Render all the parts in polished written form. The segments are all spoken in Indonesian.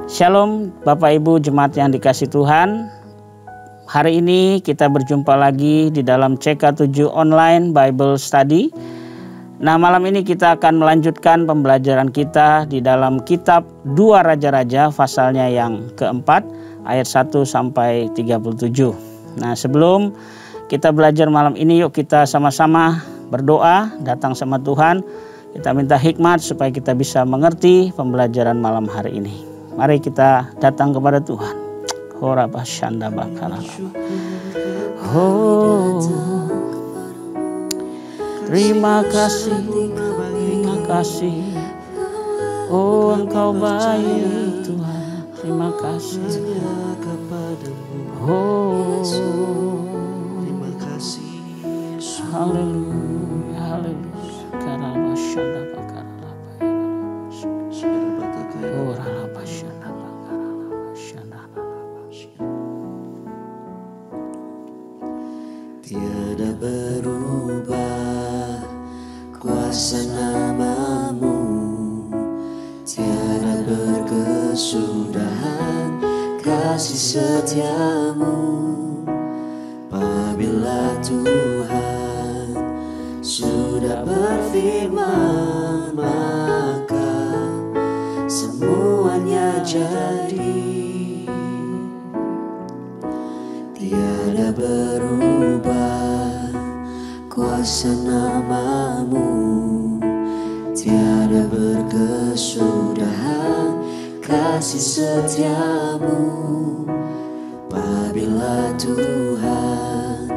Shalom Bapak Ibu Jemaat yang dikasihi Tuhan. Hari ini kita berjumpa lagi di dalam CK7 Online Bible Study. Nah, malam ini kita akan melanjutkan pembelajaran kita di dalam kitab 2 Raja-Raja pasalnya yang keempat ayat 1 sampai 37. Nah, sebelum kita belajar malam ini, yuk kita sama-sama berdoa, datang sama Tuhan. Kita minta hikmat supaya kita bisa mengerti pembelajaran malam hari ini. Mari kita datang kepada Tuhan. Oh, terima kasih, terima kasih. Oh, Engkau baik Tuhan, terima kasih. Oh, terima kasih. Haleluya, haleluya. Karena Shanda Bakara, oh Rala Shanda Bakara, Shanda. Tiada berubah kuasa nama-Mu, tiada berkesudahan kasih setia-Mu. Apabila Tuhan sudah berfirman, maka semuanya jadi. Tiada berubah kuasa nama-Mu, tiada berkesudahan kasih setia-Mu. Apabila Tuhan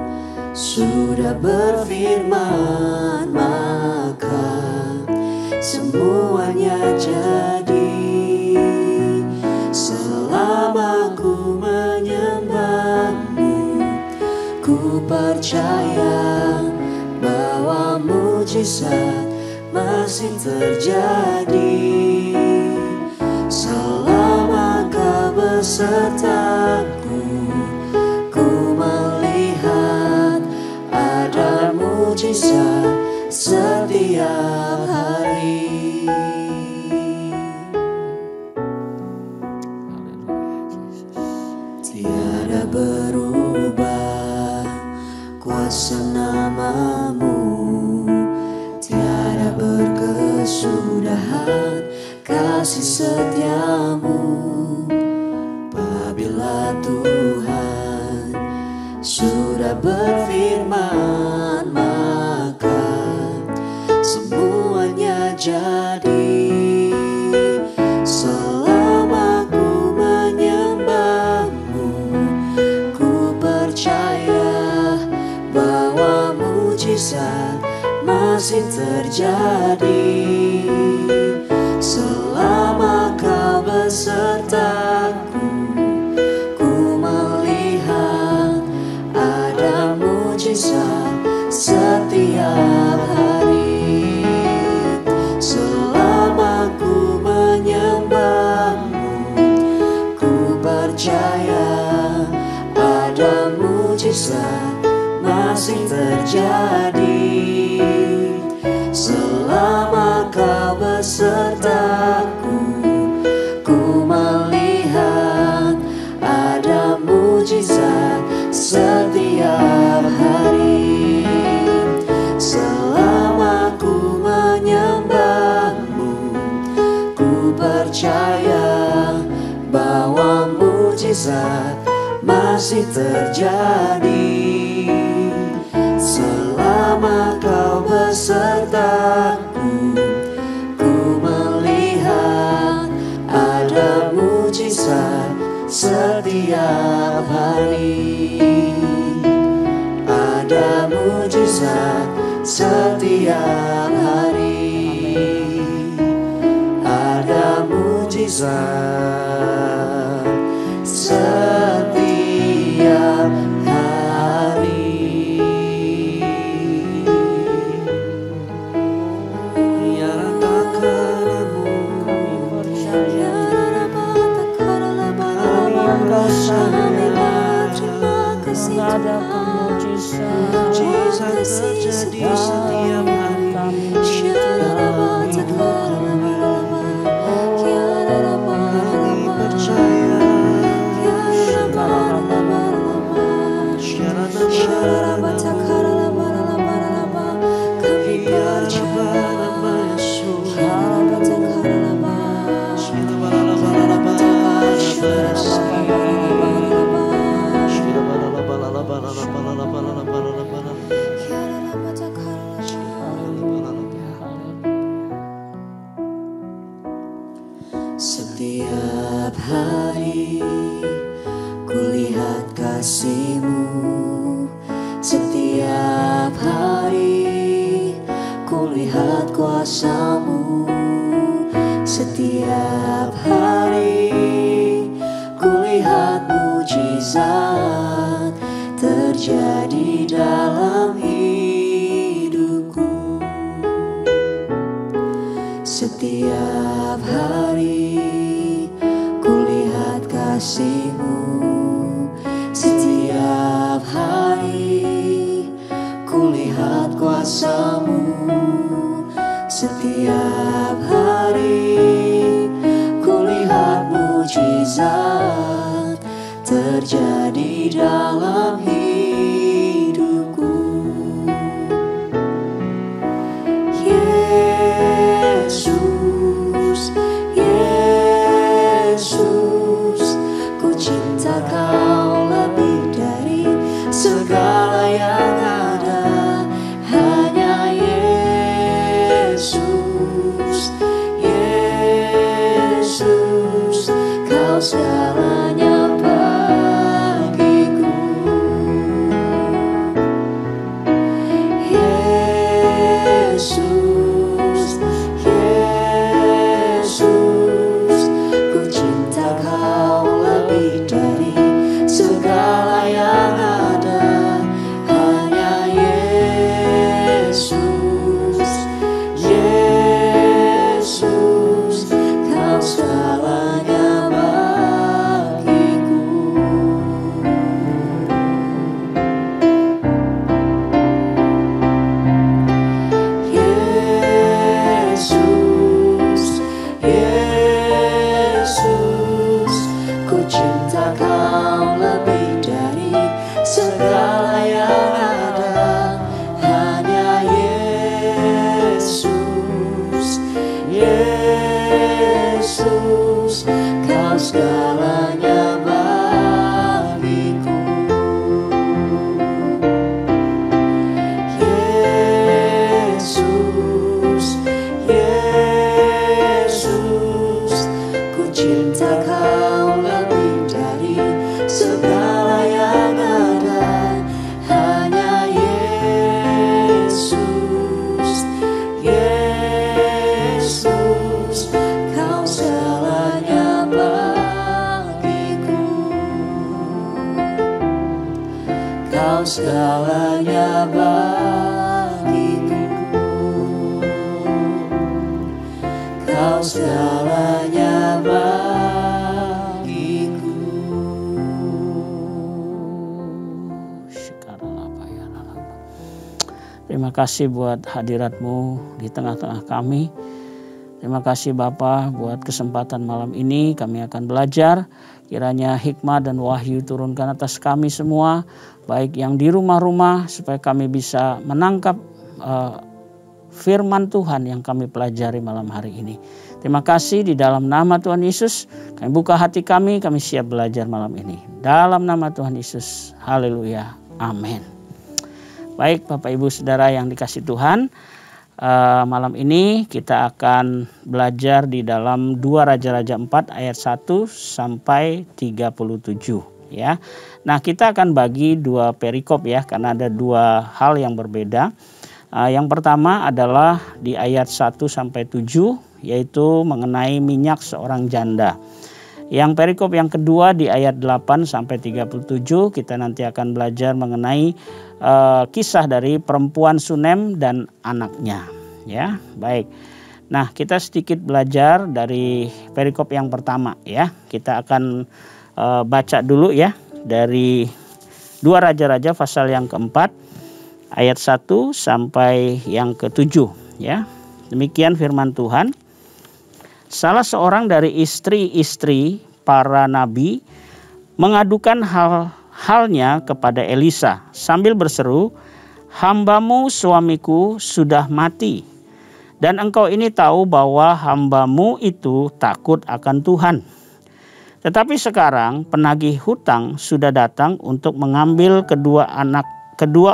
sudah berfirman, maka semuanya jadi. Selama ku menyembah-Mu, ku percaya bahwa mujizat masih terjadi. Selama Kau besertaku, ku melihat ada mujizat setiap hari. Tiada berubah kuasa nama-Mu, tiada berkesudahan kasih setia-Mu. Apabila Tuhan sudah berfirman, maka semuanya jadi. Selama ku menyembah-Mu, ku percaya bahwa mujizat masih terjadi. Selama Kau besertaku, ku melihat ada mujizat setiap hari. Selama ku menyembah-Mu, ku percaya ada mujizat masih terjadi. Selama Kau besertaku, ku melihat ada mujizat setiap hari. Selama ku menyembah-Mu, ku percaya bahwa mujizat masih terjadi. Selama Kau besertaku, ku melihat ada mujizat setiap hari. Ada mujizat setiap hari. Ada mujizat setiap hari. Ya Rabbi, kami percaya. Ada mujizat terjadi setiap hari. Setiap hari kulihat kasih-Mu, setiap hari kulihat kuasa-Mu, setiap hari kulihat mujizat terjadi dalam hidupku. Setiap hari kulihat kasih-Mu, setiap hari kulihat kuasa-Mu, setiap hari kulihat mujizat terjadi dalam hidupku. Yesus, Yesus, ku cinta Kau lebih dari segala yang ada. Hanya Yesus, Yesus, Kau segalanya bagiku. Yesus, Yesus, ku cinta Kau lebih dari segala yang ada. Hanya Yesus, Yesus, Kau segalanya bagiku. Yesus, Yesus, ku cinta Kau lebih dari segala yang ada. Hanya Yesus, Yesus, Kau segalanya bagiku. Yesus, Yesus, ku cinta Kau lebih dari segala yang ada. Hanya Yesus, Yesus, Kau segalanya bagiku. Kau segalanya bagiku. Kau segalanya bagiku. Terima kasih buat hadirat-Mu di tengah-tengah kami. Terima kasih Bapa buat kesempatan malam ini kami akan belajar. Kiranya hikmah dan wahyu turunkan atas kami semua, baik yang di rumah-rumah, supaya kami bisa menangkap firman Tuhan yang kami pelajari malam hari ini. Terima kasih di dalam nama Tuhan Yesus. Kami buka hati kami siap belajar malam ini. Dalam nama Tuhan Yesus. Haleluya. Amin. Baik Bapak Ibu Saudara yang dikasih Tuhan, malam ini kita akan belajar di dalam 2 Raja-Raja 4 ayat 1 sampai 37 ya. Nah, kita akan bagi 2 perikop ya, karena ada 2 hal yang berbeda. Yang pertama adalah di ayat 1 sampai 7, yaitu mengenai minyak seorang janda. Yang perikop yang kedua di ayat 8 sampai 37, kita nanti akan belajar mengenai kisah dari perempuan Sunem dan anaknya ya. Baik. Nah, kita sedikit belajar dari perikop yang pertama ya. Kita akan baca dulu ya dari 2 Raja-Raja pasal yang keempat ayat 1 sampai yang ke-7 ya. Demikian firman Tuhan. Salah seorang dari istri-istri para nabi mengadukan halnya kepada Elisa sambil berseru, "Hambamu suamiku sudah mati, dan engkau ini tahu bahwa hambamu itu takut akan Tuhan. Tetapi sekarang penagih hutang sudah datang untuk mengambil kedua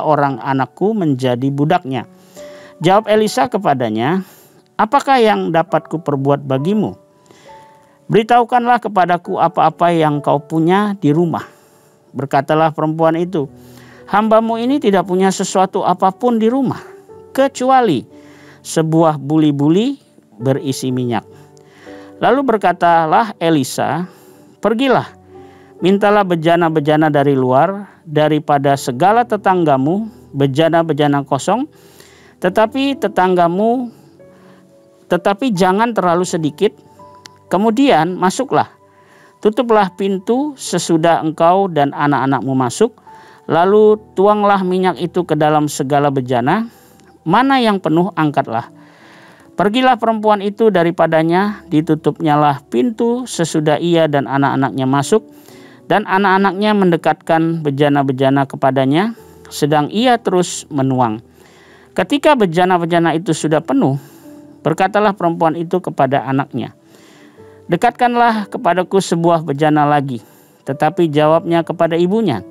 orang anakku menjadi budaknya." Jawab Elisa kepadanya, "Apakah yang dapat kuperbuat bagimu?" Beritahukanlah kepadaku apa-apa yang kau punya di rumah. Berkatalah perempuan itu, hambamu ini tidak punya sesuatu apapun di rumah, kecuali sebuah buli-buli berisi minyak. Lalu berkatalah Elisa, pergilah, mintalah bejana-bejana dari luar, daripada segala tetanggamu, bejana-bejana kosong, tetapi jangan terlalu sedikit. Kemudian masuklah, tutuplah pintu sesudah engkau dan anak-anakmu masuk, lalu tuanglah minyak itu ke dalam segala bejana, mana yang penuh angkatlah. Pergilah perempuan itu daripadanya, ditutupnyalah pintu sesudah ia dan anak-anaknya masuk, dan anak-anaknya mendekatkan bejana-bejana kepadanya, sedang ia terus menuang. Ketika bejana-bejana itu sudah penuh, berkatalah perempuan itu kepada anaknya, dekatkanlah kepadaku sebuah bejana lagi. Tetapi jawabnya kepada ibunya,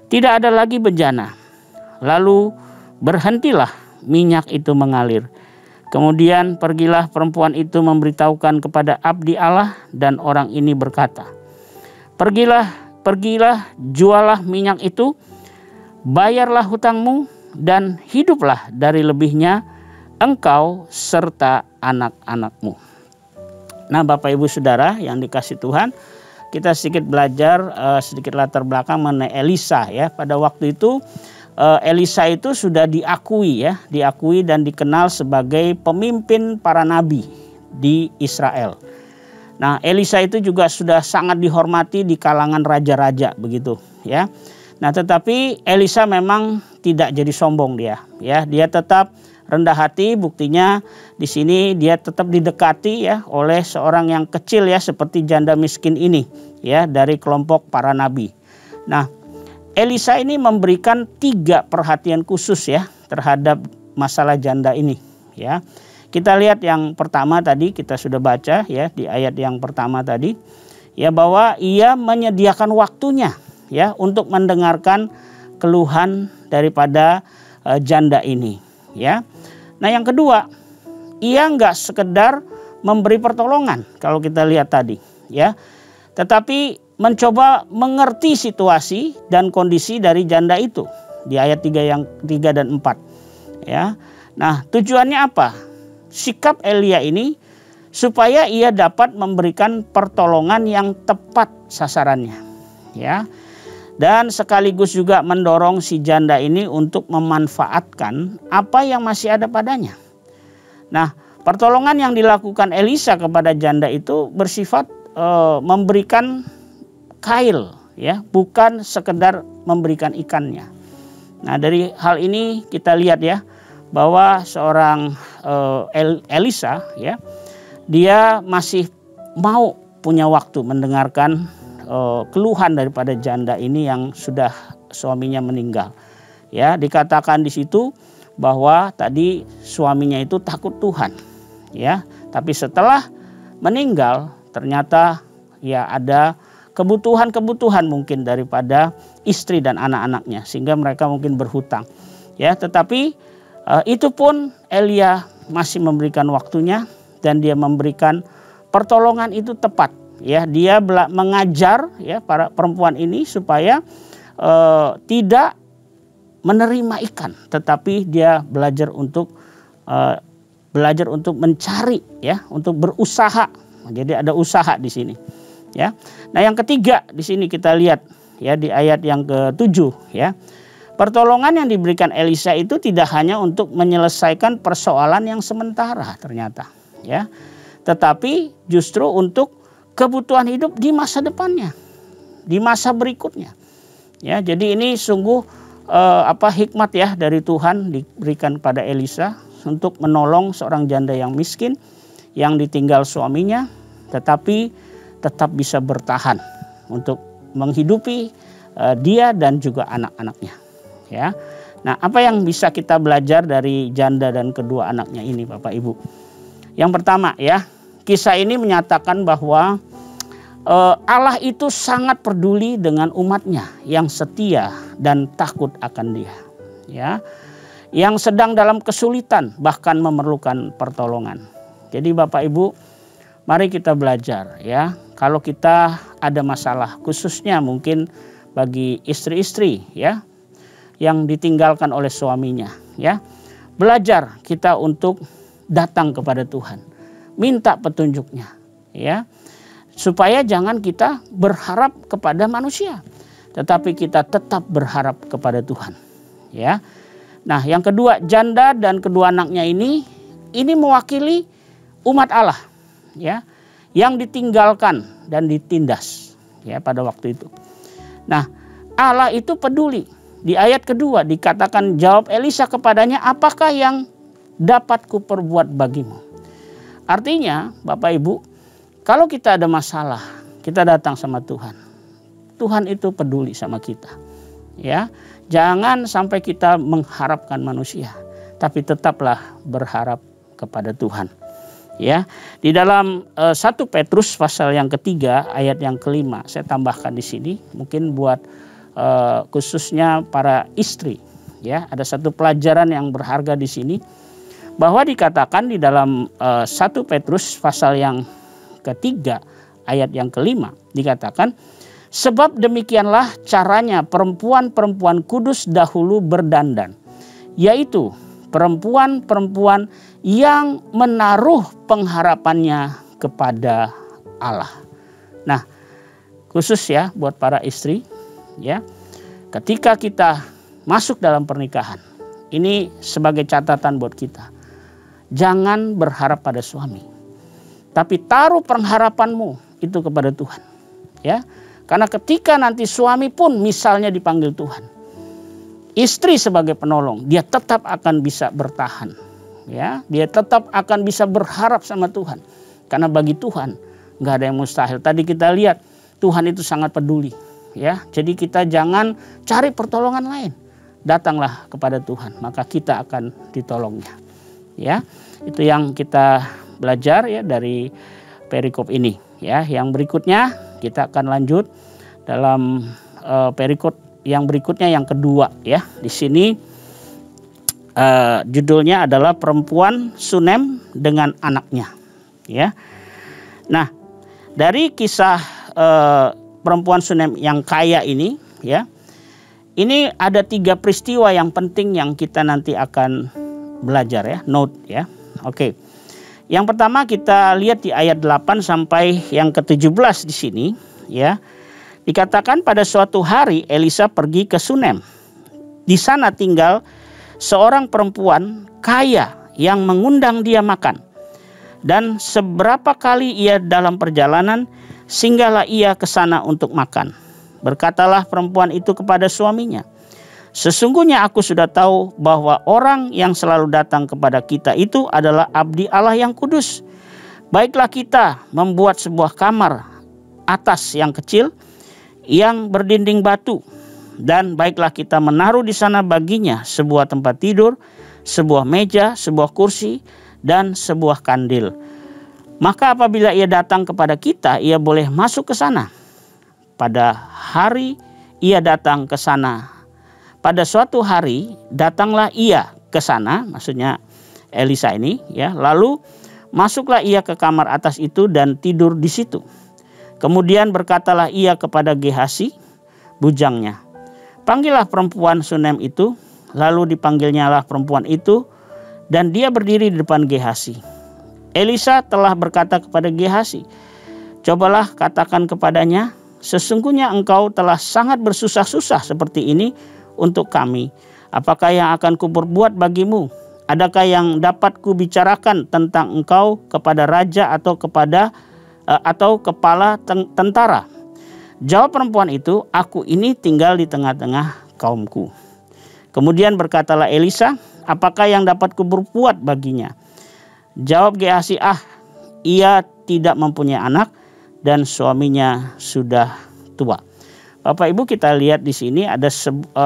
tidak ada lagi bejana. Lalu berhentilah minyak itu mengalir. Kemudian pergilah perempuan itu memberitahukan kepada abdi Allah, dan orang ini berkata, Pergilah, jualah minyak itu, bayarlah hutangmu, dan hiduplah dari lebihnya engkau serta anak-anakmu. Nah, Bapak Ibu Saudara yang dikasih Tuhan, kita sedikit belajar sedikit latar belakang mengenai Elisa ya. Pada waktu itu Elisa itu sudah diakui dan dikenal sebagai pemimpin para nabi di Israel. Nah, Elisa itu juga sudah sangat dihormati di kalangan raja-raja begitu ya. Nah, tetapi Elisa memang tidak jadi sombong dia ya. Dia tetap rendah hati, buktinya di sini dia tetap didekati ya oleh seorang yang kecil ya seperti janda miskin ini ya dari kelompok para nabi. Nah, Elisa ini memberikan 3 perhatian khusus ya terhadap masalah janda ini ya. Kita lihat yang pertama tadi kita sudah baca ya di ayat yang pertama tadi ya, bahwa ia menyediakan waktunya ya untuk mendengarkan keluhan daripada janda ini ya. Nah, yang kedua, ia nggak sekedar memberi pertolongan kalau kita lihat tadi ya, tetapi mencoba mengerti situasi dan kondisi dari janda itu di ayat 3 dan 4 ya. Nah, tujuannya apa? Sikap Elia ini supaya ia dapat memberikan pertolongan yang tepat sasarannya ya. Dan sekaligus juga mendorong si janda ini untuk memanfaatkan apa yang masih ada padanya. Nah, pertolongan yang dilakukan Elisa kepada janda itu bersifat memberikan kail ya, bukan sekedar memberikan ikannya. Nah, dari hal ini kita lihat ya bahwa seorang Elisa ya, dia masih mau punya waktu mendengarkan keluhan daripada janda ini yang sudah suaminya meninggal. Ya, dikatakan di situ bahwa tadi suaminya itu takut Tuhan. Ya, tapi setelah meninggal ternyata ya ada kebutuhan mungkin daripada istri dan anak-anaknya sehingga mereka mungkin berhutang. Ya, tetapi itu pun Elia masih memberikan waktunya dan dia memberikan pertolongan itu tepat. Ya, dia mengajar ya para perempuan ini supaya tidak menerima ikan, tetapi dia belajar untuk mencari ya, untuk berusaha. Jadi ada usaha di sini. Ya. Nah, yang ketiga di sini kita lihat ya di ayat yang ke-7 ya. Pertolongan yang diberikan Elisa itu tidak hanya untuk menyelesaikan persoalan yang sementara ternyata ya, tetapi justru untuk kebutuhan hidup di masa depannya, di masa berikutnya. Ya, jadi ini sungguh hikmat ya dari Tuhan diberikan pada Elisa untuk menolong seorang janda yang miskin yang ditinggal suaminya, tetapi tetap bisa bertahan untuk menghidupi dia dan juga anak-anaknya. Ya, nah apa yang bisa kita belajar dari janda dan kedua anaknya ini, Bapak Ibu? Yang pertama ya, kisah ini menyatakan bahwa Allah itu sangat peduli dengan umatnya yang setia dan takut akan Dia, ya, yang sedang dalam kesulitan bahkan memerlukan pertolongan. Jadi Bapak Ibu, Mari kita belajar ya. Kalau kita ada masalah, khususnya mungkin bagi istri-istri ya yang ditinggalkan oleh suaminya ya. Belajar kita untuk datang kepada Tuhan. Minta petunjuknya ya. Supaya jangan kita berharap kepada manusia, tetapi kita tetap berharap kepada Tuhan ya. Nah, yang kedua, janda dan kedua anaknya ini mewakili umat Allah ya, yang ditinggalkan dan ditindas ya pada waktu itu. Nah, Allah itu peduli. Di ayat kedua dikatakan, jawab Elisa kepadanya, apakah yang dapat kuperbuat bagimu? Artinya Bapak Ibu, kalau kita ada masalah, kita datang sama Tuhan. Tuhan itu peduli sama kita ya. Jangan sampai kita mengharapkan manusia, tapi tetaplah berharap kepada Tuhan. Ya, di dalam 1 Petrus pasal yang ketiga ayat yang kelima, saya tambahkan di sini mungkin buat khususnya para istri. Ya, ada satu pelajaran yang berharga di sini bahwa dikatakan di dalam 1 Petrus pasal yang ketiga ayat yang kelima dikatakan, sebab demikianlah caranya perempuan-perempuan kudus dahulu berdandan, yaitu perempuan-perempuan yang menaruh pengharapannya kepada Allah. Nah, khusus ya buat para istri ya, ketika kita masuk dalam pernikahan, ini sebagai catatan buat kita. Jangan berharap pada suami, tapi taruh pengharapanmu itu kepada Tuhan ya. Karena ketika nanti suami pun misalnya dipanggil Tuhan, istri sebagai penolong, dia tetap akan bisa bertahan. Ya, dia tetap akan bisa berharap sama Tuhan. Karena bagi Tuhan nggak ada yang mustahil. Tadi kita lihat Tuhan itu sangat peduli. Ya, jadi kita jangan cari pertolongan lain. Datanglah kepada Tuhan, maka kita akan ditolongnya. Ya, itu yang kita belajar ya dari perikop ini. Ya, yang berikutnya kita akan lanjut dalam perikop yang berikutnya yang kedua ya. Di sini judulnya adalah perempuan Sunem dengan anaknya ya. Nah, dari kisah perempuan Sunem yang kaya ini ya. Ini ada 3 peristiwa yang penting yang kita nanti akan belajar ya, note ya. Oke. Yang pertama kita lihat di ayat 8 sampai yang ke-17 di sini ya. Dikatakan pada suatu hari Elisa pergi ke Sunem. Di sana tinggal seorang perempuan kaya yang mengundang dia makan. Dan seberapa kali ia dalam perjalanan, singgahlah ia ke sana untuk makan. Berkatalah perempuan itu kepada suaminya, sesungguhnya aku sudah tahu bahwa orang yang selalu datang kepada kita itu adalah abdi Allah yang kudus. Baiklah kita membuat sebuah kamar atas yang kecil yang berdinding batu, dan baiklah kita menaruh di sana baginya sebuah tempat tidur, sebuah meja, sebuah kursi, dan sebuah kandil. Maka apabila ia datang kepada kita, ia boleh masuk ke sana. Pada hari ia datang ke sana. Pada suatu hari datanglah ia ke sana, maksudnya Elisa ini ya. Lalu masuklah ia ke kamar atas itu dan tidur di situ. Kemudian berkatalah ia kepada Gehasi, bujangnya, panggillah perempuan Sunem itu. Lalu dipanggilnyalah perempuan itu, dan dia berdiri di depan Gehasi. Elisa telah berkata kepada Gehasi, cobalah katakan kepadanya, sesungguhnya engkau telah sangat bersusah-susah seperti ini untuk kami. Apakah yang akan kuperbuat bagimu? Adakah yang dapat kubicarakan tentang engkau kepada raja atau kepala tentara? Jawab perempuan itu, aku ini tinggal di tengah-tengah kaumku. Kemudian berkatalah Elisa, apakah yang dapat kuperbuat baginya? Jawab Gehasi, ia tidak mempunyai anak dan suaminya sudah tua. Bapak Ibu, kita lihat di sini ada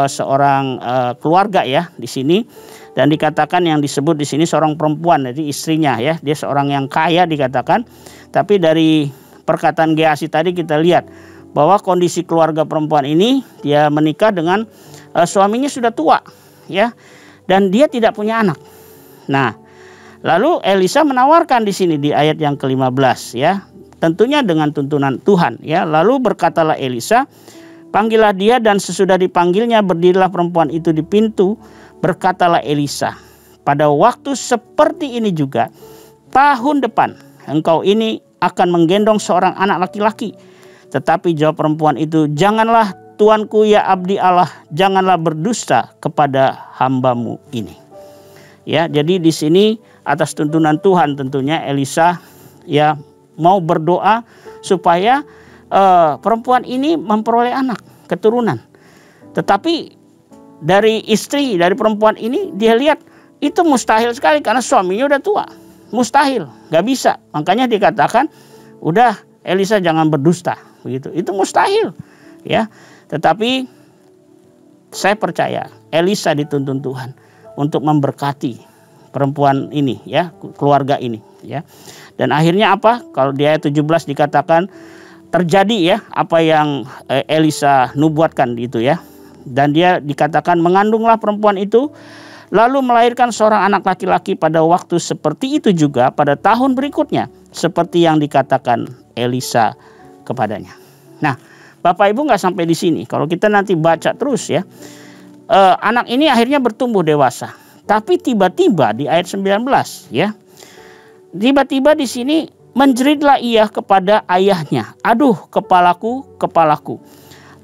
seorang keluarga ya di sini, dan dikatakan yang disebut di sini seorang perempuan, jadi istrinya ya, dia seorang yang kaya dikatakan. Tapi dari perkataan Gehasi tadi kita lihat bahwa kondisi keluarga perempuan ini, dia menikah dengan suaminya sudah tua ya, dan dia tidak punya anak. Nah, Lalu Elisa menawarkan di sini di ayat yang ke-15 ya. Tentunya dengan tuntunan Tuhan ya. Lalu berkatalah Elisa, panggillah dia, dan sesudah dipanggilnya berdirilah perempuan itu di pintu. Berkatalah Elisa, pada waktu seperti ini juga tahun depan engkau ini akan menggendong seorang anak laki-laki. Tetapi jawab perempuan itu, janganlah tuanku ya abdi Allah, janganlah berdusta kepada hambamu ini. Ya, jadi di sini atas tuntunan Tuhan tentunya Elisa ya mau berdoa supaya perempuan ini memperoleh anak keturunan. Tetapi dari istri dari perempuan ini dia lihat itu mustahil sekali karena suaminya udah tua. Mustahil, nggak bisa. Makanya dikatakan udah Elisa jangan berdusta begitu. Itu mustahil ya. Tetapi saya percaya Elisa dituntun Tuhan untuk memberkati perempuan ini ya, keluarga ini ya. Dan akhirnya apa? Kalau di ayat 17 dikatakan terjadi ya apa yang Elisa nubuatkan gitu ya. Dan dia dikatakan mengandunglah perempuan itu lalu melahirkan seorang anak laki-laki pada waktu seperti itu juga pada tahun berikutnya seperti yang dikatakan Elisa kepadanya. Nah, Bapak Ibu nggak sampai di sini. Kalau kita nanti baca terus ya, anak ini akhirnya bertumbuh dewasa. Tapi tiba-tiba di ayat 19 ya, tiba-tiba di sini menjeritlah ia kepada ayahnya. Aduh, kepalaku, kepalaku.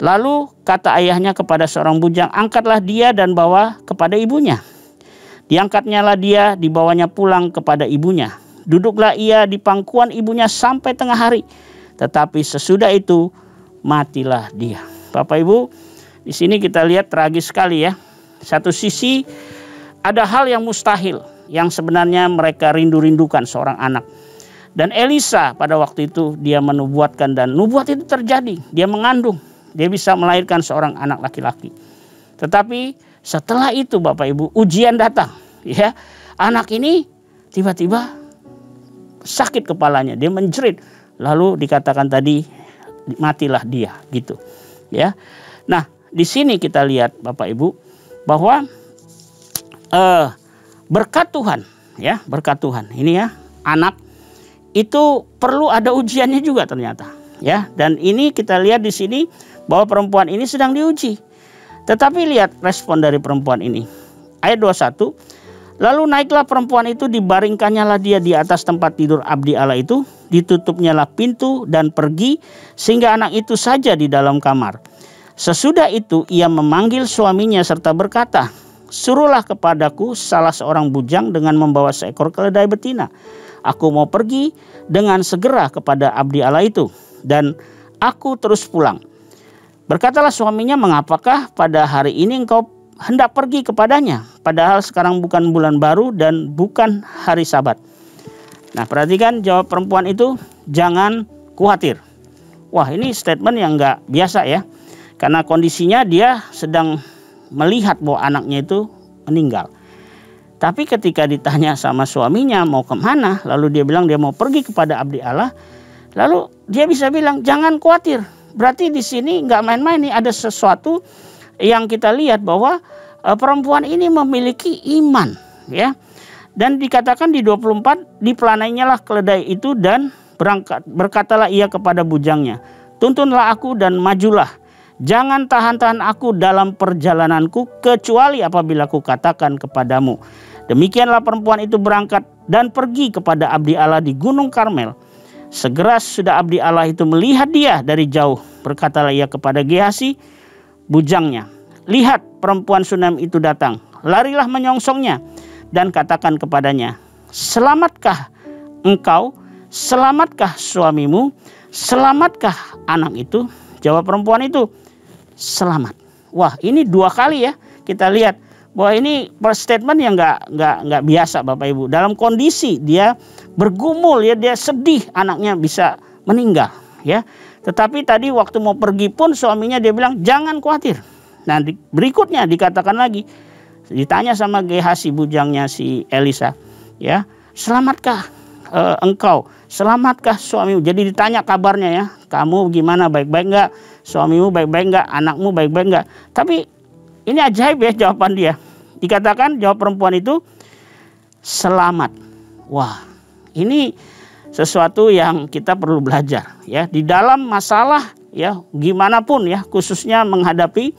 Lalu kata ayahnya kepada seorang bujang, angkatlah dia dan bawa kepada ibunya. Diangkatnya lah dia, dibawanya pulang kepada ibunya. Duduklah ia di pangkuan ibunya sampai tengah hari. Tetapi sesudah itu matilah dia. Bapak Ibu, di sini kita lihat tragis sekali ya. Satu sisi ada hal yang mustahil yang sebenarnya mereka rindu-rindukan seorang anak. Dan Elisa pada waktu itu dia menubuatkan dan nubuat itu terjadi. Dia mengandung, dia bisa melahirkan seorang anak laki-laki. Tetapi setelah itu Bapak Ibu ujian datang ya. Anak ini tiba-tiba sakit kepalanya, dia menjerit. Lalu dikatakan tadi matilah dia gitu ya. Nah, di sini kita lihat Bapak Ibu bahwa berkat Tuhan ya, berkat Tuhan ini ya, anak itu perlu ada ujiannya juga ternyata ya. Dan ini kita lihat di sini bahwa perempuan ini sedang diuji. Tetapi lihat respon dari perempuan ini. Ayat 21, lalu naiklah perempuan itu, dibaringkannya lah dia di atas tempat tidur abdi Allah itu, ditutupnya lah pintu dan pergi sehingga anak itu saja di dalam kamar. Sesudah itu ia memanggil suaminya serta berkata, suruhlah kepadaku salah seorang bujang dengan membawa seekor keledai betina. Aku mau pergi dengan segera kepada abdi Allah itu, dan aku terus pulang. Berkatalah suaminya, mengapakah pada hari ini engkau hendak pergi kepadanya, padahal sekarang bukan bulan baru dan bukan hari Sabat. Nah, perhatikan jawab perempuan itu, jangan khawatir. Wah, ini statement yang nggak biasa ya, karena kondisinya dia sedang melihat bahwa anaknya itu meninggal. Tapi ketika ditanya sama suaminya mau kemana, lalu dia bilang dia mau pergi kepada abdi Allah, lalu dia bisa bilang jangan khawatir. Berarti di sini nggak main-main nih, ada sesuatu yang kita lihat bahwa perempuan ini memiliki iman ya. Dan dikatakan di 24, dipelanainya lah keledai itu dan berkatalah ia kepada bujangnya, tuntunlah aku dan majulah. Jangan tahan-tahan aku dalam perjalananku kecuali apabila aku katakan kepadamu. Demikianlah perempuan itu berangkat dan pergi kepada abdi Allah di Gunung Karmel. Segera sudah abdi Allah itu melihat dia dari jauh. Berkatalah ia kepada Gehazi, bujangnya, lihat perempuan Sunam itu datang. Larilah menyongsongnya dan katakan kepadanya, selamatkah engkau? Selamatkah suamimu? Selamatkah anak itu? Jawab perempuan itu, selamat. Wah, ini dua kali ya kita lihat bahwa ini statement yang nggak biasa Bapak Ibu. Dalam kondisi dia bergumul ya, dia sedih anaknya bisa meninggal ya. Tetapi tadi waktu mau pergi pun suaminya dia bilang jangan khawatir. Nah berikutnya dikatakan lagi, ditanya sama Gehazi bujangnya si Elisa ya, selamatkah engkau? Selamatkah suamimu? Jadi ditanya kabarnya ya, kamu gimana, baik-baik enggak? Suamimu baik-baik enggak? Anakmu baik-baik enggak? Tapi ini ajaib ya jawaban dia. Dikatakan jawab perempuan itu selamat. Wah, ini sesuatu yang kita perlu belajar ya di dalam masalah ya, gimana pun ya, khususnya menghadapi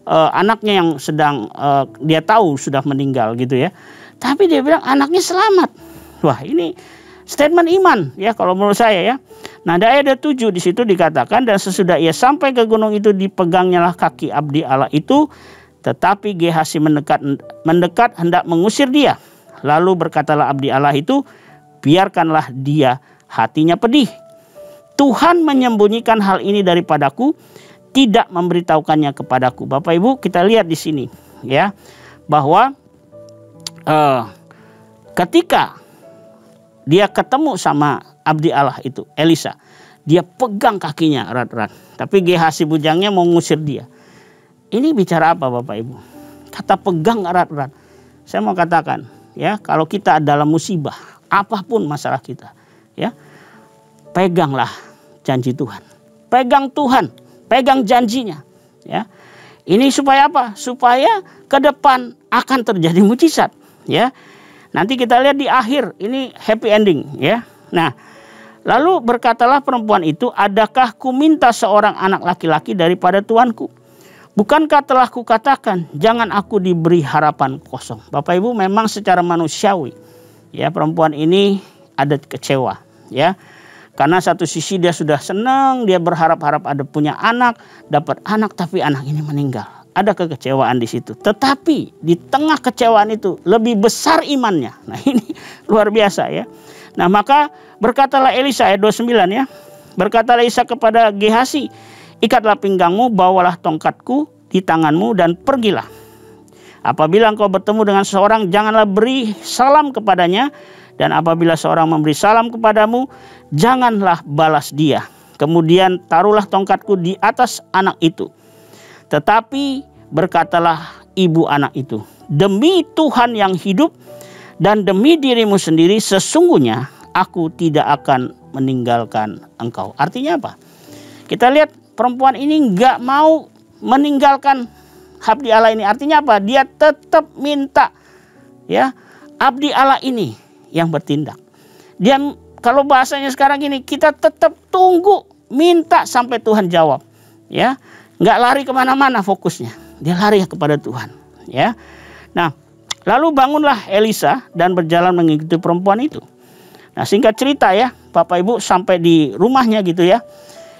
anaknya yang sedang dia tahu sudah meninggal gitu ya. Tapi dia bilang anaknya selamat. Wah, ini statement iman ya kalau menurut saya ya. Nah, di ayat 7 di situ dikatakan, dan sesudah ia sampai ke gunung itu dipegangnyalah kaki abdi Allah itu, tetapi Gehazi mendekat hendak mengusir dia. Lalu berkatalah abdi Allah itu, biarkanlah dia, hatinya pedih. Tuhan menyembunyikan hal ini daripadaku, tidak memberitahukannya kepadaku. Bapak Ibu, kita lihat di sini ya, bahwa ketika dia ketemu sama abdi Allah itu, Elisa, dia pegang kakinya erat-erat. Tapi Gehazi bujangnya mau ngusir dia. Ini bicara apa Bapak Ibu? Kata pegang erat-erat. Saya mau katakan ya, kalau kita dalam musibah, apapun masalah kita ya, peganglah janji Tuhan. Pegang Tuhan, pegang janjinya ya. Ini supaya apa? Supaya ke depan akan terjadi mujizat ya. Nanti kita lihat di akhir ini happy ending ya. Nah, lalu berkatalah perempuan itu, adakah ku minta seorang anak laki-laki daripada tuanku? Bukankah telah kukatakan, jangan aku diberi harapan kosong. Bapak Ibu, memang secara manusiawi ya, perempuan ini ada kecewa ya. Karena satu sisi dia sudah senang, dia berharap-harap ada punya anak, dapat anak, tapi anak ini meninggal. Ada kekecewaan di situ. Tetapi di tengah kecewaan itu lebih besar imannya. Nah, ini luar biasa ya. Nah, maka berkatalah Elisa, ayat 29 ya. Berkatalah Elisa kepada Gehazi, ikatlah pinggangmu, bawalah tongkatku di tanganmu dan pergilah. Apabila engkau bertemu dengan seseorang, janganlah beri salam kepadanya. Dan apabila seorang memberi salam kepadamu, janganlah balas dia. Kemudian taruhlah tongkatku di atas anak itu. Tetapi berkatalah ibu anak itu, demi Tuhan yang hidup dan demi dirimu sendiri, sesungguhnya aku tidak akan meninggalkan engkau. Artinya apa? Kita lihat perempuan ini nggak mau meninggalkan abdi Allah ini. Artinya apa? Dia tetap minta ya, abdi Allah ini yang bertindak. Dia, kalau bahasanya sekarang gini, kita tetap tunggu, minta sampai Tuhan jawab ya. Nggak lari kemana-mana fokusnya, dia lari kepada Tuhan ya. Nah, lalu bangunlah Elisa dan berjalan mengikuti perempuan itu. Nah, singkat cerita ya Bapak Ibu, sampai di rumahnya gitu ya,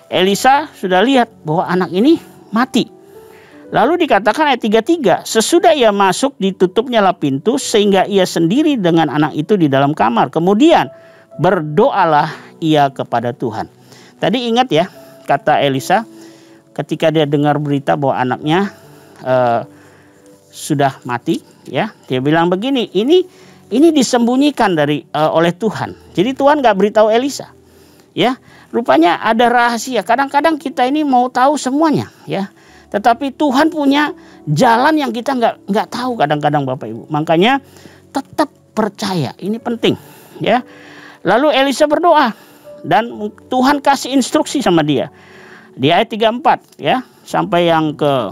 Elisa sudah lihat bahwa anak ini mati. Lalu dikatakan ayat 33, sesudah ia masuk ditutupnyalah pintu sehingga ia sendiri dengan anak itu di dalam kamar. Kemudian berdoalah ia kepada Tuhan. Tadi ingat ya kata Elisa, ketika dia dengar berita bahwa anaknya sudah mati, ya, dia bilang begini, ini disembunyikan oleh Tuhan. Jadi Tuhan nggak beritahu Elisa, ya. Rupanya ada rahasia. Kadang-kadang kita ini mau tahu semuanya, ya. Tetapi Tuhan punya jalan yang kita nggak tahu kadang-kadang Bapak Ibu. Makanya tetap percaya, ini penting, ya. Lalu Elisa berdoa dan Tuhan kasih instruksi sama dia. Di ayat 34 ya sampai yang ke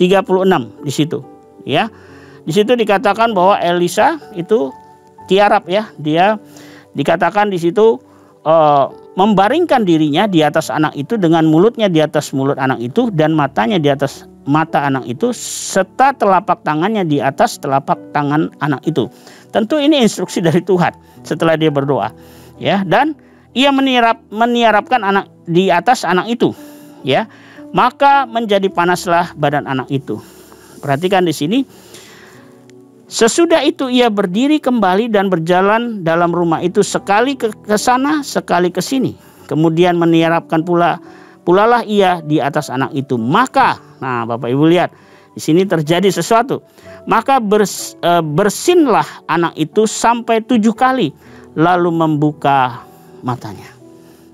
36 di situ ya. Di situ dikatakan bahwa Elisa itu tiarap ya. Dia dikatakan di situ membaringkan dirinya di atas anak itu dengan mulutnya di atas mulut anak itu dan matanya di atas mata anak itu serta telapak tangannya di atas telapak tangan anak itu. Tentu ini instruksi dari Tuhan setelah dia berdoa ya, dan ia meniarapkan anak di atas anak itu, ya. Maka menjadi panaslah badan anak itu. Perhatikan di sini. Sesudah itu ia berdiri kembali dan berjalan dalam rumah itu sekali ke sana, sekali ke sini. Kemudian meniarapkan pulalah ia di atas anak itu. Maka, nah Bapak Ibu lihat, di sini terjadi sesuatu. Maka bersinlah anak itu sampai 7 kali, lalu membuka matanya.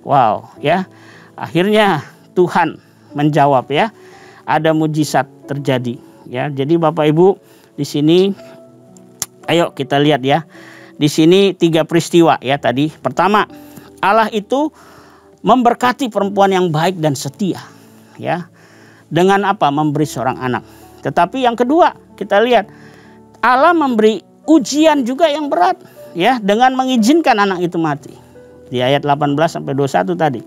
Wow, ya. Akhirnya Tuhan menjawab ya. Ada mujizat terjadi ya. Jadi Bapak Ibu di sini ayo kita lihat ya. Di sini 3 peristiwa ya tadi. Pertama, Allah itu memberkati perempuan yang baik dan setia ya. Dengan apa? Memberi seorang anak. Tetapi yang kedua, kita lihat Allah memberi ujian juga yang berat ya dengan mengizinkan anak itu mati. Di ayat 18 sampai 21 tadi.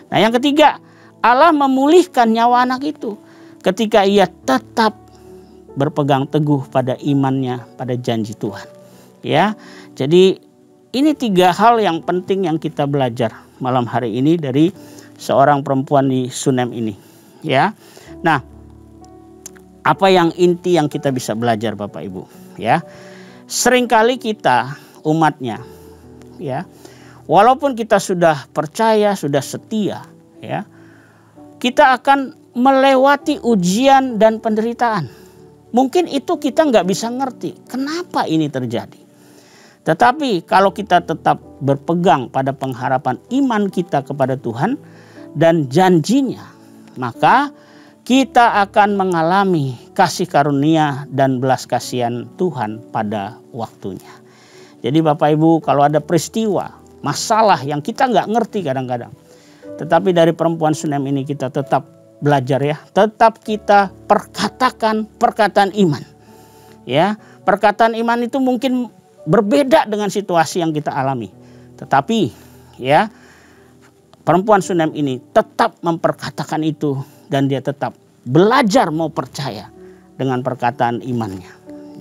Nah, yang ketiga, Allah memulihkan nyawa anak itu ketika ia tetap berpegang teguh pada imannya pada janji Tuhan. Ya. Jadi ini 3 hal yang penting yang kita belajar malam hari ini dari seorang perempuan di Sunem ini. Ya. Nah, apa yang inti yang kita bisa belajar Bapak Ibu? Ya. Seringkali kita umatnya, ya, walaupun kita sudah percaya, sudah setia, ya, kita akan melewati ujian dan penderitaan. Mungkin itu kita nggak bisa ngerti kenapa ini terjadi. Tetapi kalau kita tetap berpegang pada pengharapan iman kita kepada Tuhan dan janjinya, maka kita akan mengalami kasih karunia dan belas kasihan Tuhan pada waktunya. Jadi Bapak Ibu, kalau ada peristiwa, masalah yang kita nggak ngerti kadang-kadang, tetapi dari perempuan Sunem ini kita tetap belajar ya, tetap kita perkatakan perkataan iman. Ya, perkataan iman itu mungkin berbeda dengan situasi yang kita alami, tetapi ya perempuan Sunem ini tetap memperkatakan itu dan dia tetap belajar mau percaya dengan perkataan imannya.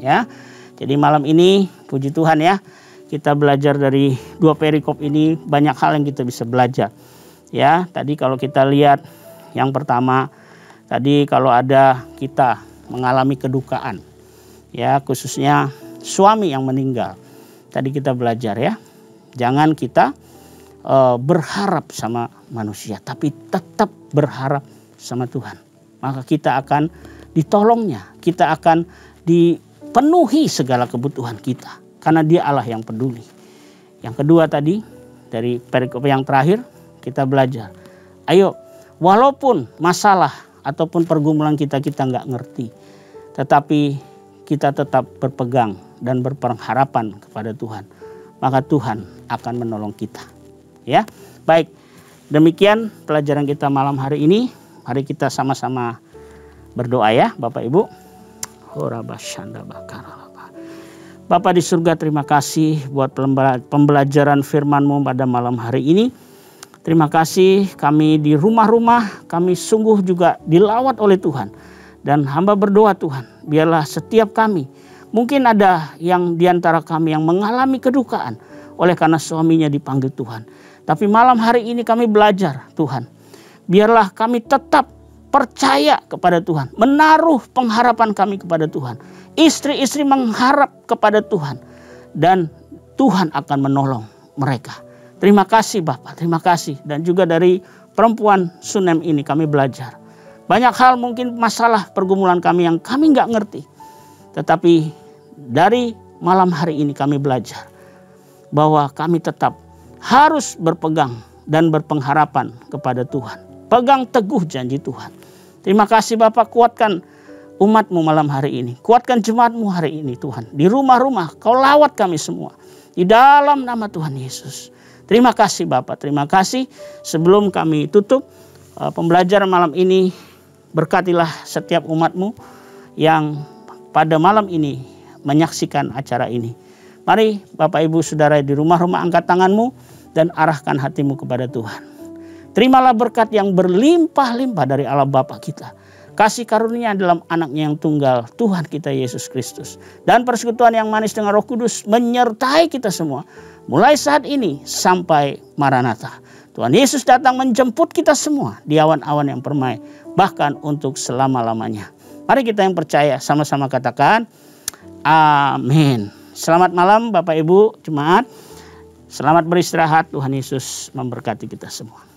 Ya, jadi malam ini puji Tuhan ya, kita belajar dari 2 perikop ini banyak hal yang kita bisa belajar. Ya, tadi kalau kita lihat yang pertama tadi kalau ada kita mengalami kedukaan, ya khususnya suami yang meninggal. Tadi kita belajar ya, jangan kita berharap sama manusia, tapi tetap berharap sama Tuhan. Maka kita akan ditolongnya, kita akan dipenuhi segala kebutuhan kita, karena Dia Allah yang peduli. Yang kedua tadi, dari perikop yang terakhir, kita belajar. Ayo, walaupun masalah ataupun pergumulan kita nggak ngerti, tetapi kita tetap berpegang dan berpengharapan kepada Tuhan, maka Tuhan akan menolong kita. Ya, baik. Demikian pelajaran kita malam hari ini. Mari kita sama-sama berdoa ya Bapak Ibu. Bapa di surga, terima kasih buat pembelajaran firman-Mu pada malam hari ini. Terima kasih kami di rumah-rumah, kami sungguh juga dilawat oleh Tuhan. Dan hamba berdoa Tuhan, biarlah setiap kami, mungkin ada yang diantara kami yang mengalami kedukaan oleh karena suaminya dipanggil Tuhan. Tapi malam hari ini kami belajar Tuhan, biarlah kami tetap percaya kepada Tuhan, menaruh pengharapan kami kepada Tuhan. Istri-istri mengharap kepada Tuhan dan Tuhan akan menolong mereka. Terima kasih Bapak, terima kasih. Dan juga dari perempuan Sunem ini kami belajar. Banyak hal mungkin masalah pergumulan kami yang kami nggak ngerti. Tetapi dari malam hari ini kami belajar bahwa kami tetap harus berpegang dan berpengharapan kepada Tuhan. Pegang teguh janji Tuhan. Terima kasih Bapak, kuatkan umat-Mu malam hari ini. Kuatkan jemaat-Mu hari ini Tuhan. Di rumah-rumah Kau lawat kami semua. Di dalam nama Tuhan Yesus. Terima kasih Bapak, terima kasih. Sebelum kami tutup pembelajaran malam ini, berkatilah setiap umat-Mu yang pada malam ini menyaksikan acara ini. Mari Bapak Ibu Saudara di rumah-rumah, angkat tangan-Mu dan arahkan hatimu kepada Tuhan. Terimalah berkat yang berlimpah-limpah dari Allah Bapa kita. Kasih karunia dalam anaknya yang tunggal, Tuhan kita Yesus Kristus. Dan persekutuan yang manis dengan Roh Kudus menyertai kita semua. Mulai saat ini sampai Maranatha. Tuhan Yesus datang menjemput kita semua di awan-awan yang permai. Bahkan untuk selama-lamanya. Mari kita yang percaya sama-sama katakan amin. Selamat malam Bapak Ibu Jemaat. Selamat beristirahat. Tuhan Yesus memberkati kita semua.